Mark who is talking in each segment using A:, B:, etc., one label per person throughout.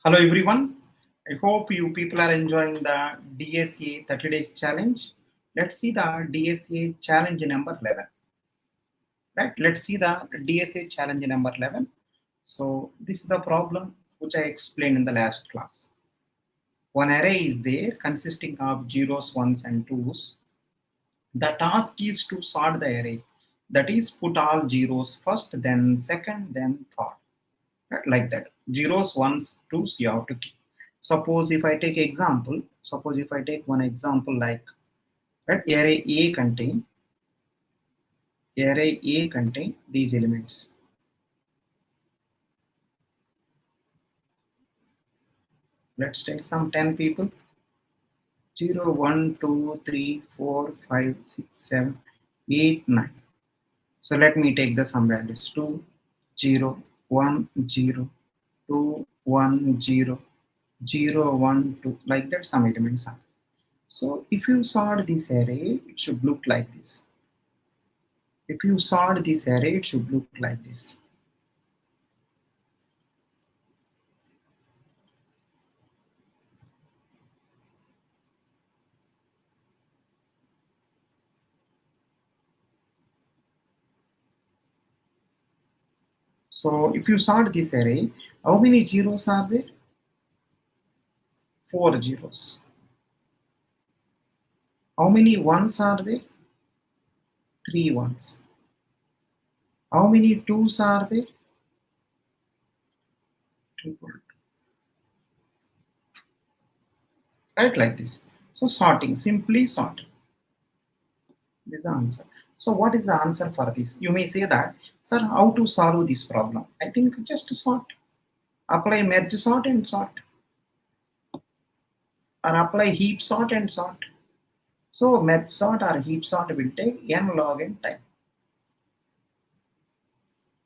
A: Hello everyone. I hope you people are enjoying the DSA 30 days challenge. Let's see the DSA challenge number 11. Right? Let's see the DSA challenge number 11. So this is the problem which I explained in the last class. One array is there consisting of zeros, ones and twos. The task is to sort the array. That is, put all zeros first, then second, then third. Right? Like that. Zeros, ones, twos you have to keep. Suppose if I take one example like, right, array A contain these elements. Let's take some 10 people. 0, 1, 2, 3, 4, 5, 6, 7, 8, 9. So let me take the some values 2, 0, 1, 0, 2, 1, 0, 0, 1, 2, like that some elements are. So if you sort this array, it should look like this. If you sort this array, it should look like this. So if you sort this array, how many zeros are there? 4 zeros. How many ones are there? 3 ones. How many twos are there? 2. Right, like this. So sorting, simply sorting. This is the answer. So what is the answer for this? You may say that, sir, how to solve this problem? I think just sort. Apply merge sort and sort. Or apply heap sort and sort. So merge sort or heap sort will take n log n time.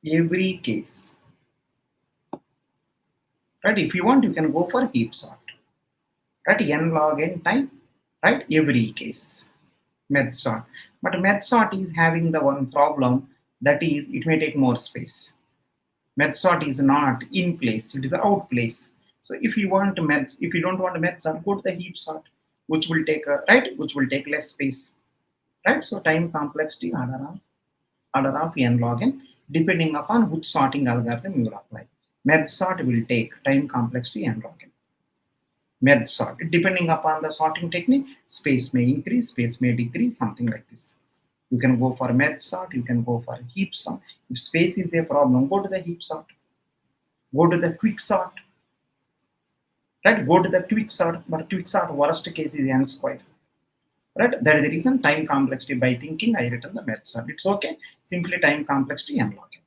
A: Every case. Right? If you want, you can go for heap sort. Right? N log n time. Right? Every case. Merge sort. But merge sort is having the one problem, that is it may take more space. Merge sort is not in place, it is out place. So if you want to merge, if you don't want to merge sort, go to the heap sort, which will take which will take less space. Right? So time complexity order of n log n, depending upon which sorting algorithm you will apply. Merge sort will take time complexity n log n. Merge sort, depending upon the sorting technique, space may increase, space may decrease, something like this. You can go for merge sort, you can go for heap sort. If space is a problem, go to the heap sort. Go to the quick sort. Right? Go to the quick sort, but quick sort worst case is n square. Right? That is the reason time complexity, by thinking I written the merge sort. It's okay. Simply time complexity n log n.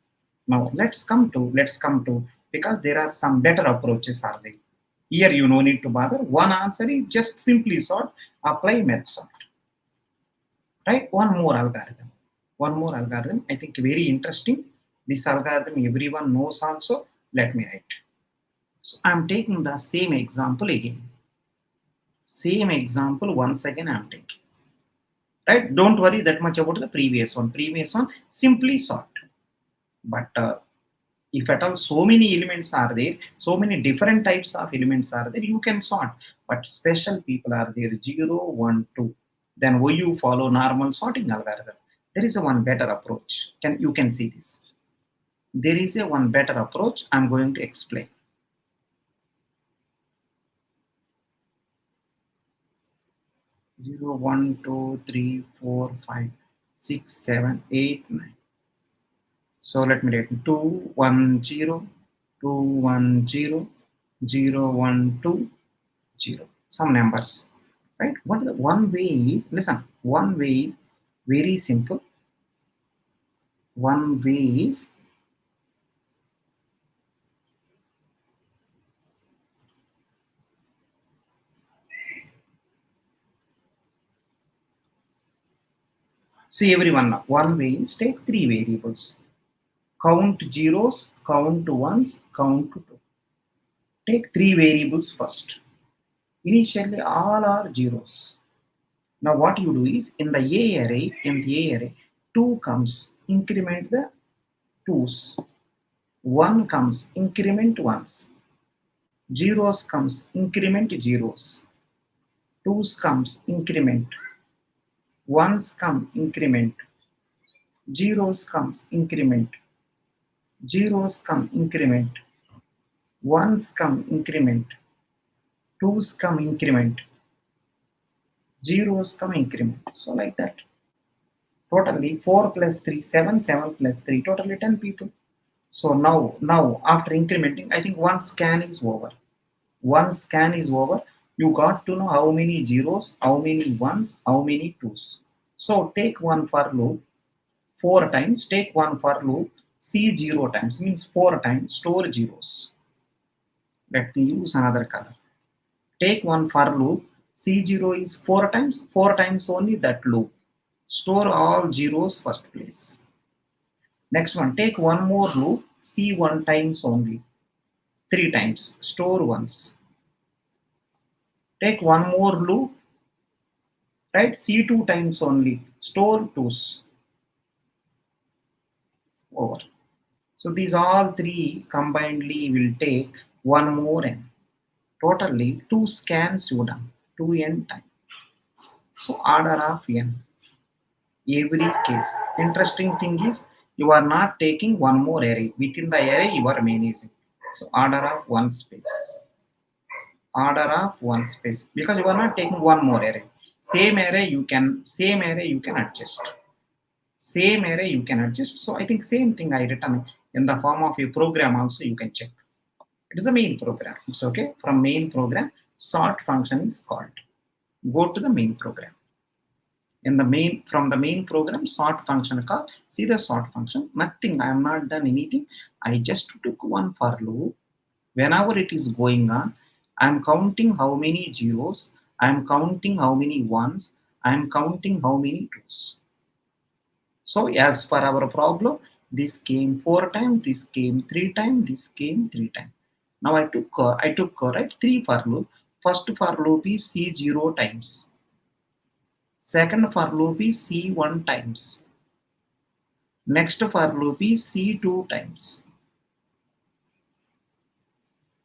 A: Now let's come to, because there are some better approaches are there. Here you no need to bother. One answer is just simply sort, apply merge sort. Right? One more algorithm. I think very interesting. This algorithm everyone knows also. Let me write. So I'm taking the same example again. Same example once again I'm taking. Right? Don't worry that much about the previous one. Simply sort. But if at all so many elements are there, so many different types of elements are there, you can sort. But special people are there, 0, 1, 2. Then why you follow normal sorting algorithm? There is a one better approach. You can see this. There is a one better approach I'm going to explain. 0, 1, 2, 3, 4, 5, 6, 7, 8, 9. So let me write 2, 1, 0, 2, 1, 0, 0, 1, 2, 0. Some numbers. Right? What the one way is, listen, one way is very simple. One way is see everyone now. One way is take 3 variables. Count zeros, count ones, count two. Take 3 variables first. Initially all are zeros. Now what you do is in the A array, 2 comes, increment the 2's. 1 comes, increment 1's. Zeros comes increment zeros. Twos comes increment. Ones come increment. Zeros comes increment. Zeros come increment. Ones come increment. Twos come increment. Zeros come increment. So like that. Totally 4 plus 3, 7, 7 plus 3, totally 10 people. So now after incrementing, I think one scan is over. One scan is over. You got to know how many zeros, how many ones, how many twos. So take one for loop 4 times, take one for loop, see 0 times, means 4 times, store zeros. Let me use another color. Take one for loop, C0 is 4 times only that loop. Store all zeros first place. Next one, take one more loop, C1 times only, 3 times, store ones. Take one more loop, right, C2 times only, store twos, over. So these all three combinedly will take one more n. Totally 2 scans you done, 2n time. So order of n. Every case. Interesting thing is you are not taking one more array. Within the array you are managing. So order of one space. Order of one space. Because you are not taking one more array. Same array you can adjust. Same array you can adjust. So I think same thing I written in the form of a program also you can check. It is a main program. It's okay. From main program, sort function is called. Go to the main program. In the main, from the main program, sort function call. See the sort function. Nothing. I have not done anything. I just took one for loop. Whenever it is going on, I am counting how many zeros. I am counting how many ones. I am counting how many twos. So as for our problem, this came 4 times, this came 3 times, this came 3 times. Now I took right 3 for loop. First for loop is C0 times. Second for loop is C1 times. Next for loop is C2 times.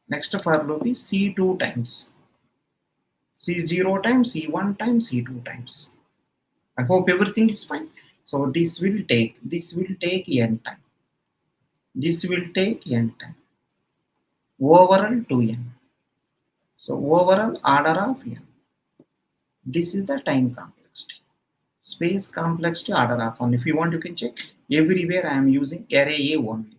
A: Next for loop is C2 times. C0 times, C1 times, C2 times. I hope everything is fine. So this will take n time. This will take n time. Overall 2n. So overall order of n. This is the time complexity. Space complexity order of 1. If you want, you can check. Everywhere I am using array A only.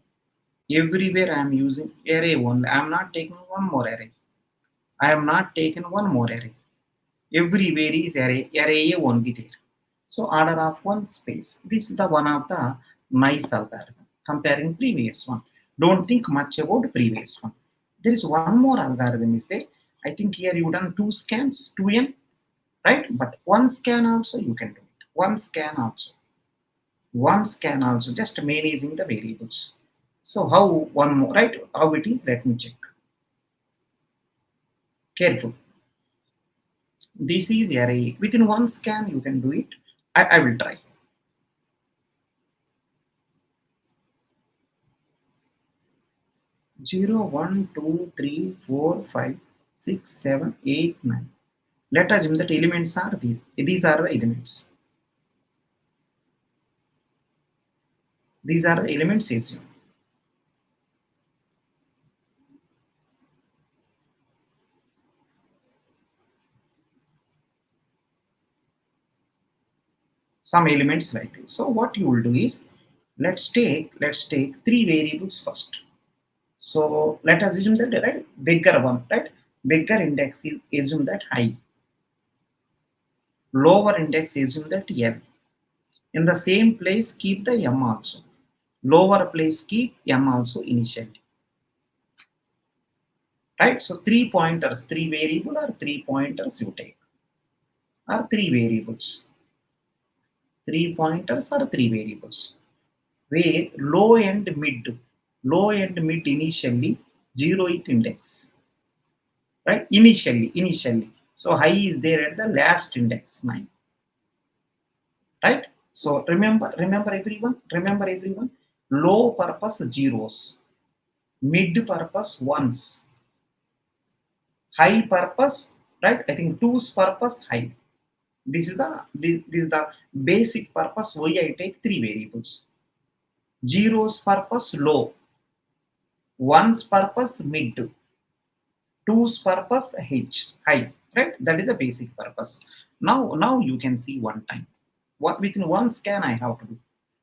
A: Everywhere I am using array only. I am not taking one more array. I am not taking one more array. Everywhere is array A only there. So order of 1 space. This is the one of the nice algorithm comparing previous one. Don't think much about previous one. There is one more algorithm is there. I think here you done 2 scans, 2n, right? But one scan also you can do it. One scan also, just managing the variables. So how one more, right? How it is, let me check. Careful. This is array. Within one scan you can do it. I will try. 0, 1, 2, 3, 4, 5, 6, 7, 8, 9. Let us assume that elements are these. These are the elements. These are the elements assume. Some elements like this. So what you will do is, let's take 3 variables first. So let us assume that, right, bigger one, right? Bigger index is assume that high. Lower index assume that L. In the same place keep the M also. Lower place keep M also initially. Right? So 3 pointers, 3 variable or 3 pointers you take. Or 3 variables. 3 pointers or 3 variables. Where low and mid initially 0th index. Right? Initially. So high is there at the last index 9. Right? So remember everyone, low purpose zeros, mid purpose ones, high purpose, right? I think 2's purpose high. This is the basic purpose why I take three variables. Zero's purpose low, one's purpose mid, two's purpose high, right? That is the basic purpose. Now you can see one time. What within one scan I have to do.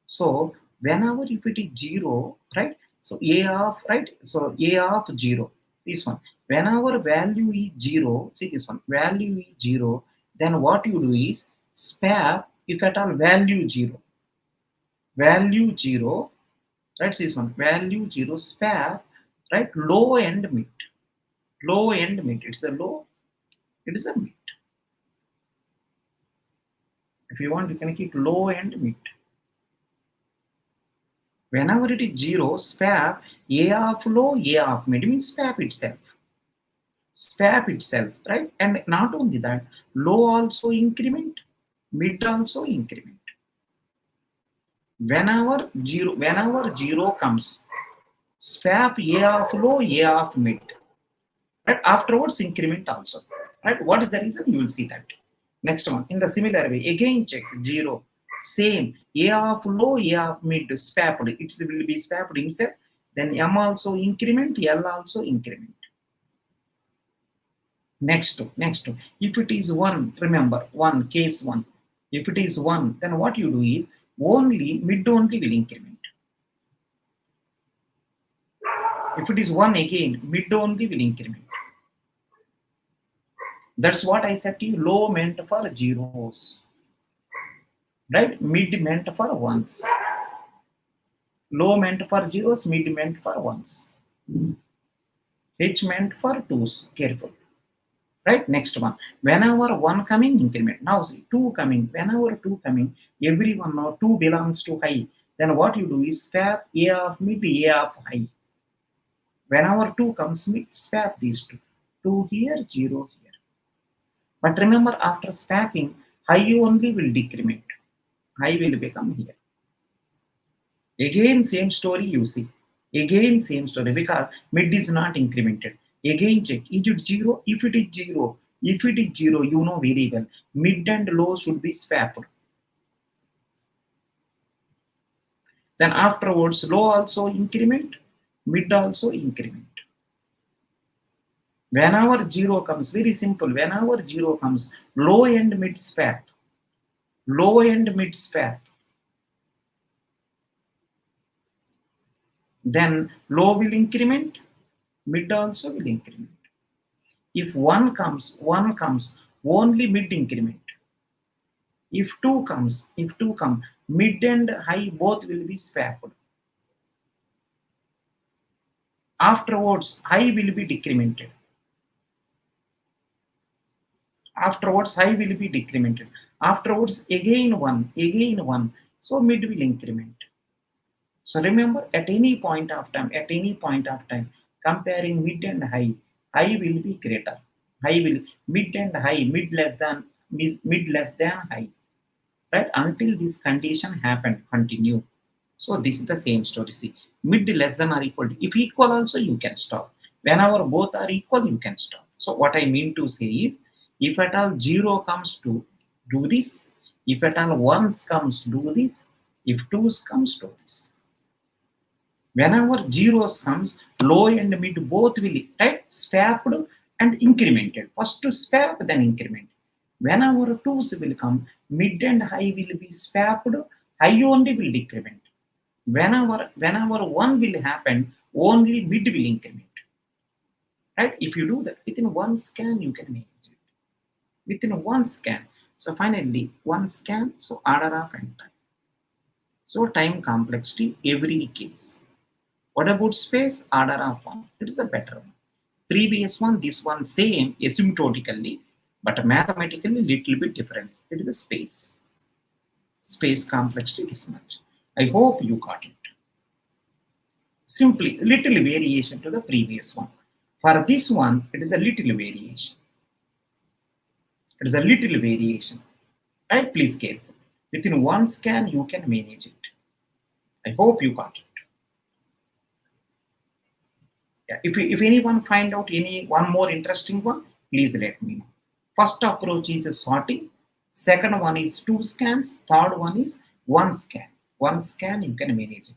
A: So whenever if it is zero, right? So a of right, so a of zero, this one. Whenever value is zero, see this one, value is zero, then what you do is spare if at all value zero, right? This one, value zero, spare, right? Low and mid, low and mid. It's a low, it is a mid. If you want, you can keep low and mid. Whenever it is zero, swap A of low, A of mid means swap itself. Swap itself, right? And not only that, low also increment, mid also increment. Whenever zero comes, swap A of low, A of mid. Right? Afterwards, increment also. Right? What is the reason? You will see that. Next one, in the similar way, again check zero. Same, A of low, A of mid, swapped. It will be swapped himself. Then M also increment, L also increment. Next, if it is 1, remember, 1, case 1. If it is 1, then what you do is, only mid only will increment. If it is 1 again, mid only will increment. That's what I said to you, low meant for zeros. Right? Mid meant for ones. Low meant for zeros, mid meant for ones. H meant for twos. Careful. Right? Next one. Whenever 1 coming, increment. Now see, 2 coming. Whenever 2 coming, every one or 2 belongs to high. Then what you do is swap A of mid, A of high. Whenever 2 comes, mid, swap these two. 2 here, 0 here. But remember, after swapping, high only will decrement. High will become here. Again, same story you see. Again, same story because mid is not incremented. Again, check. Is it 0? If it is 0, you know very well. Mid and low should be swapped. Then afterwards, low also increment, mid also increment. Whenever 0 comes, very simple. Whenever 0 comes, low and mid swap. Low and mid swap. Then low will increment, mid also will increment. If 1 comes, only mid increment. If 2 comes, mid and high both will be swapped. Afterwards, high will be decremented. Afterwards, again 1. So mid will increment. So remember, at any point of time, comparing mid and high will be greater. Mid and high, mid less than high. Right? Until this condition happened, continue. So this is the same story. See, mid less than or equal to. If equal also, you can stop. Whenever both are equal, you can stop. So what I mean to say is, if at all 0 comes to do this, if at all 1s comes do this, if 2s comes do this. Whenever zeros comes, low and mid both will, right, swapped and incremented. First to swap, then increment. Whenever twos will come, mid and high will be swapped, high only will decrement. Whenever 1 will happen, only mid will increment. Right? If you do that within one scan, you can manage it. Within one scan. So finally, one scan, so order of n time. So time complexity every case. What about space? Order of 1. It is a better one. Previous one, this one same asymptotically, but mathematically little bit difference. It is a space. Space complexity this much. I hope you got it. Simply little variation to the previous one. For this one, it is a little variation. It is a little variation. Right? Please careful. Within one scan, you can manage it. I hope you got it. Yeah, if anyone find out any one more interesting one, please let me know. First approach is sorting. Second one is two scans. Third one is one scan. One scan you can manage it.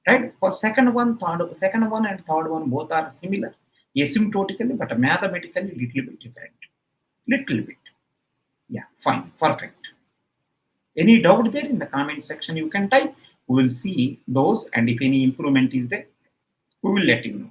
A: Right? For second one and third one both are similar, asymptotically, but mathematically little bit different. Little bit. Yeah, fine, perfect. Any doubt there in the comment section you can type. We will see those, and if any improvement is there, we will let you know.